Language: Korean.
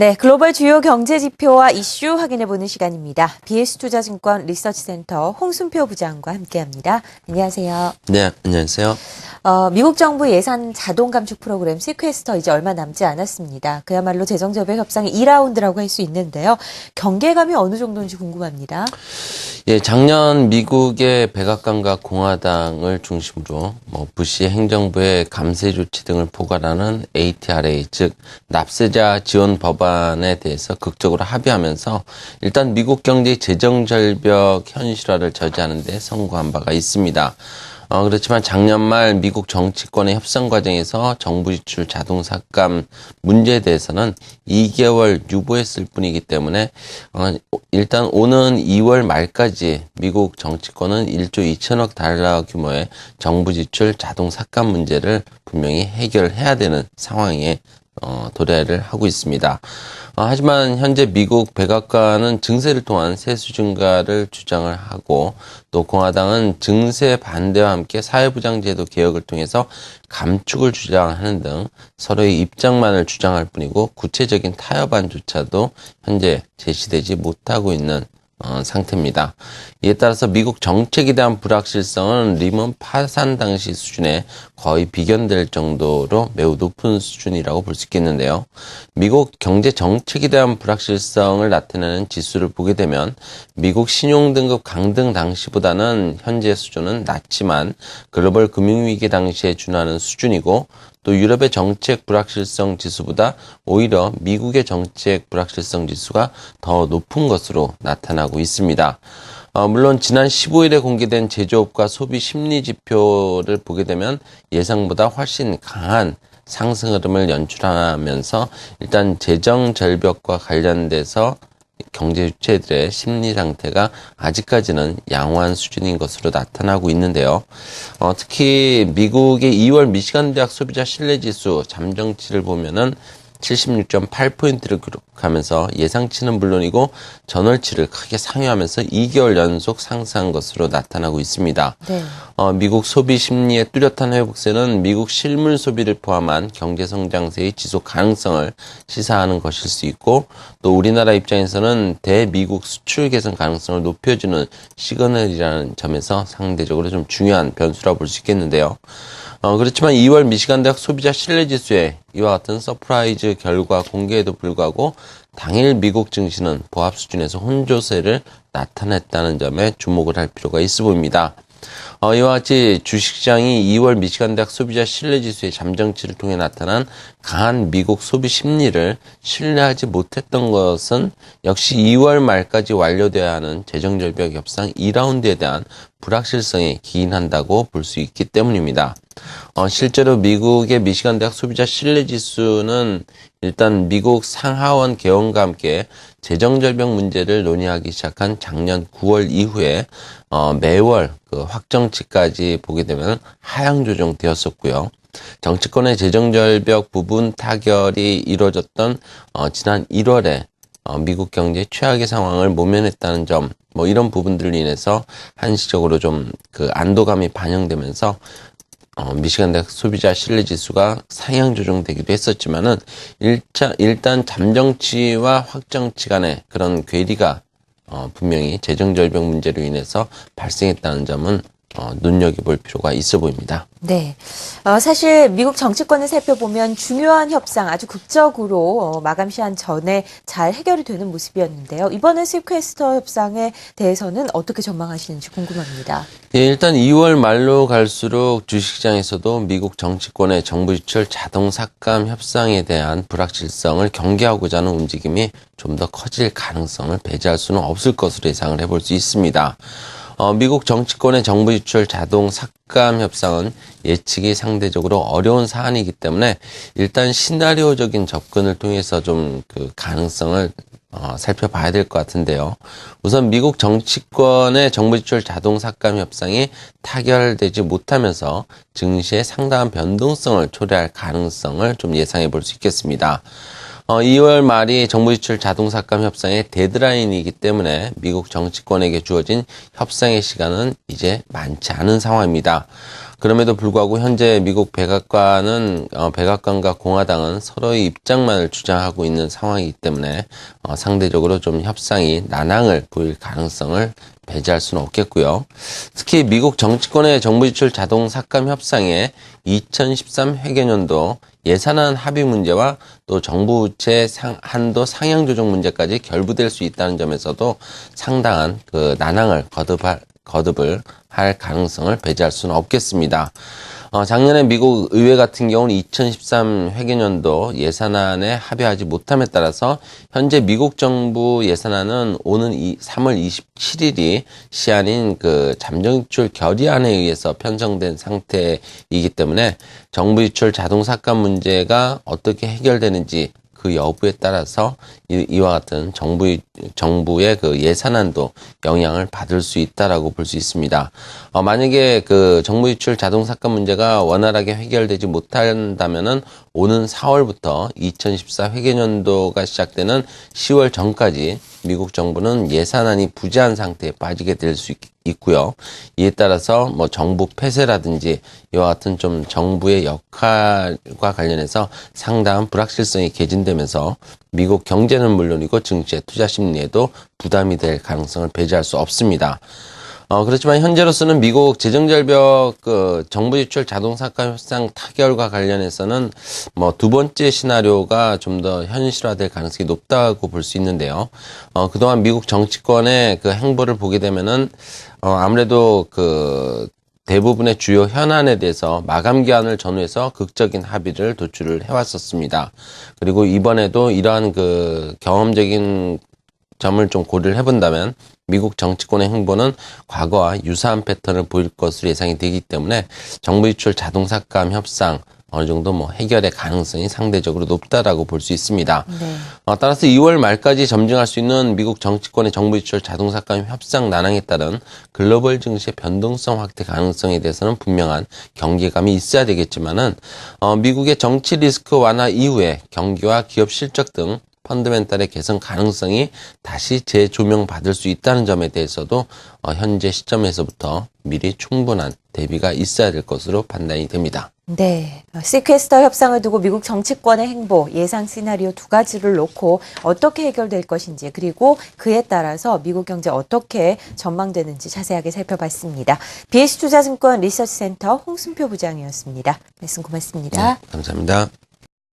네, 글로벌 주요 경제 지표와 이슈 확인해보는 시간입니다. BS투자증권 리서치센터 홍순표 부장과 함께합니다. 안녕하세요. 네, 안녕하세요. 미국 정부 예산 자동 감축 프로그램 시퀘스터 이제 얼마 남지 않았습니다. 그야말로 재정절벽 협상의 2라운드라고 할 수 있는데요. 경계감이 어느 정도인지 궁금합니다. 예, 작년 미국의 백악관과 공화당을 중심으로 부시 행정부의 감세 조치 등을 포괄하는 ATRA, 즉 납세자 지원 법안에 대해서 극적으로 합의하면서 일단 미국 경제의 재정절벽 현실화를 저지하는 데 성공한 바가 있습니다. 그렇지만 작년 말 미국 정치권의 협상 과정에서 정부 지출 자동 삭감 문제에 대해서는 2개월 유보했을 뿐이기 때문에 일단 오는 2월 말까지 미국 정치권은 1조 2천억 달러 규모의 정부 지출 자동 삭감 문제를 분명히 해결해야 되는 상황에 도래를 하고 있습니다. 하지만 현재 미국 백악관은 증세를 통한 세수 증가를 주장을 하고 또 공화당은 증세 반대와 함께 사회보장제도 개혁을 통해서 감축을 주장하는 등 서로의 입장만을 주장할 뿐이고 구체적인 타협안조차도 현재 제시되지 못하고 있는 상태입니다. 이에 따라서 미국 정책에 대한 불확실성은 리먼 파산 당시 수준에 거의 비견될 정도로 매우 높은 수준이라고 볼 수 있겠는데요. 미국 경제 정책에 대한 불확실성을 나타내는 지수를 보게 되면 미국 신용등급 강등 당시보다는 현재 수준은 낮지만 글로벌 금융위기 당시에 준하는 수준이고 또 유럽의 정책 불확실성 지수보다 오히려 미국의 정책 불확실성 지수가 더 높은 것으로 나타나고 있습니다. 물론 지난 15일에 공개된 제조업과 소비 심리 지표를 보게 되면 예상보다 훨씬 강한 상승 흐름을 연출하면서 일단 재정 절벽과 관련돼서 경제 주체들의 심리 상태가 아직까지는 양호한 수준인 것으로 나타나고 있는데요. 특히 미국의 2월 미시간 대학 소비자 신뢰지수 잠정치를 보면은 76.8포인트를 기록하면서 예상치는 물론이고 전월치를 크게 상회하면서 2개월 연속 상승한 것으로 나타나고 있습니다. 네. 미국 소비 심리의 뚜렷한 회복세는 미국 실물 소비를 포함한 경제 성장세의 지속 가능성을 시사하는 것일 수 있고 또 우리나라 입장에서는 대미국 수출 개선 가능성을 높여주는 시그널이라는 점에서 상대적으로 좀 중요한 변수라고 볼 수 있겠는데요. 그렇지만 2월 미시간 대학 소비자 신뢰지수에 이와 같은 서프라이즈 결과 공개에도 불구하고 당일 미국 증시는 보합 수준에서 혼조세를 나타냈다는 점에 주목을 할 필요가 있어 보입니다. 이와 같이 주식시장이 2월 미시간 대학 소비자 신뢰지수의 잠정치를 통해 나타난 강한 미국 소비 심리를 신뢰하지 못했던 것은 역시 2월 말까지 완료돼야 하는 재정절벽 협상 2라운드에 대한 불확실성에 기인한다고 볼 수 있기 때문입니다. 실제로 미국의 미시간 대학 소비자 신뢰지수는 일단 미국 상하원 개헌과 함께 재정절벽 문제를 논의하기 시작한 작년 9월 이후에 매월 그 확정치까지 보게 되면 하향 조정되었었고요. 정치권의 재정절벽 부분 타결이 이루어졌던 지난 1월에 미국 경제 최악의 상황을 모면했다는 점, 이런 부분들로 인해서 한시적으로 좀 그 안도감이 반영되면서 미시간 대학 소비자 신뢰 지수가 상향 조정되기도 했었지만은 일단 잠정치와 확정치 간의 그런 괴리가 분명히 재정절벽 문제로 인해서 발생했다는 점은 눈여겨볼 필요가 있어 보입니다. 네. 사실 미국 정치권을 살펴보면 중요한 협상 아주 극적으로 마감 시한 전에 잘 해결이 되는 모습이었는데요. 이번에 시퀘스터 협상에 대해서는 어떻게 전망하시는지 궁금합니다. 예, 일단 2월 말로 갈수록 주식시장에서도 미국 정치권의 정부 지출 자동 삭감 협상에 대한 불확실성을 경계하고자 하는 움직임이 좀 더 커질 가능성을 배제할 수는 없을 것으로 예상을 해볼 수 있습니다. 미국 정치권의 정부 지출 자동 삭감 협상은 예측이 상대적으로 어려운 사안이기 때문에 일단 시나리오적인 접근을 통해서 좀 그 가능성을 살펴봐야 될 것 같은데요. 우선 미국 정치권의 정부 지출 자동 삭감 협상이 타결되지 못하면서 증시에 상당한 변동성을 초래할 가능성을 좀 예상해 볼 수 있겠습니다. 2월 말이 정부 지출 자동 삭감 협상의 데드라인이기 때문에 미국 정치권에게 주어진 협상의 시간은 이제 많지 않은 상황입니다. 그럼에도 불구하고 현재 미국 백악관과 공화당은 서로의 입장만을 주장하고 있는 상황이기 때문에 상대적으로 좀 협상이 난항을 보일 가능성을 배제할 수는 없겠고요. 특히 미국 정치권의 정부 지출 자동 삭감 협상에 2013 회계년도 예산안 합의 문제와 또 정부 부채 한도 상향 조정 문제까지 결부될 수 있다는 점에서도 상당한 그 난항을 거듭을 할 가능성을 배제할 수는 없겠습니다. 작년에 미국 의회 같은 경우는 2013 회계년도 예산안에 합의하지 못함에 따라서 현재 미국 정부 예산안은 오는 3월 27일이 시한인 그 잠정지출 결의안에 의해서 편성된 상태이기 때문에 정부 지출 자동 삭감 문제가 어떻게 해결되는지 그 여부에 따라서 이와 같은 정부의 그 예산안도 영향을 받을 수 있다라고 볼 수 있습니다. 만약에 그 정부 지출 자동 삭감 문제가 원활하게 해결되지 못한다면은 오는 4월부터 2014 회계년도가 시작되는 10월 전까지 미국 정부는 예산안이 부재한 상태에 빠지게 될 수 있고요. 이에 따라서 뭐 정부 폐쇄라든지 이와 같은 좀 정부의 역할과 관련해서 상당한 불확실성이 개진되면서 미국 경제는 물론이고 증시의 투자 심리에도 부담이 될 가능성을 배제할 수 없습니다. 그렇지만 현재로서는 미국 재정절벽 정부 지출 자동 삭감 협상 타결과 관련해서는 뭐 두 번째 시나리오가 좀 더 현실화될 가능성이 높다고 볼 수 있는데요. 그동안 미국 정치권의 그 행보를 보게 되면은 아무래도 그 대부분의 주요 현안에 대해서 마감 기한을 전후해서 극적인 합의를 도출을 해왔었습니다. 그리고 이번에도 이러한 그 경험적인 점을 좀 고려를 해본다면 미국 정치권의 행보는 과거와 유사한 패턴을 보일 것으로 예상이 되기 때문에 정부 지출 자동 삭감 협상 어느 정도 뭐 해결의 가능성이 상대적으로 높다라고 볼 수 있습니다. 네. 따라서 2월 말까지 점증할 수 있는 미국 정치권의 정부 지출 자동 삭감 협상 난항에 따른 글로벌 증시의 변동성 확대 가능성에 대해서는 분명한 경계감이 있어야 되겠지만은 미국의 정치 리스크 완화 이후에 경기와 기업 실적 등 펀드멘탈의 개선 가능성이 다시 재조명받을 수 있다는 점에 대해서도 현재 시점에서부터 미리 충분한 대비가 있어야 될 것으로 판단이 됩니다. 네. 시퀘스터 협상을 두고 미국 정치권의 행보, 예상 시나리오 두 가지를 놓고 어떻게 해결될 것인지 그리고 그에 따라서 미국 경제 어떻게 전망되는지 자세하게 살펴봤습니다. BS투자증권 리서치센터 홍순표 부장이었습니다. 말씀 고맙습니다. 네, 감사합니다.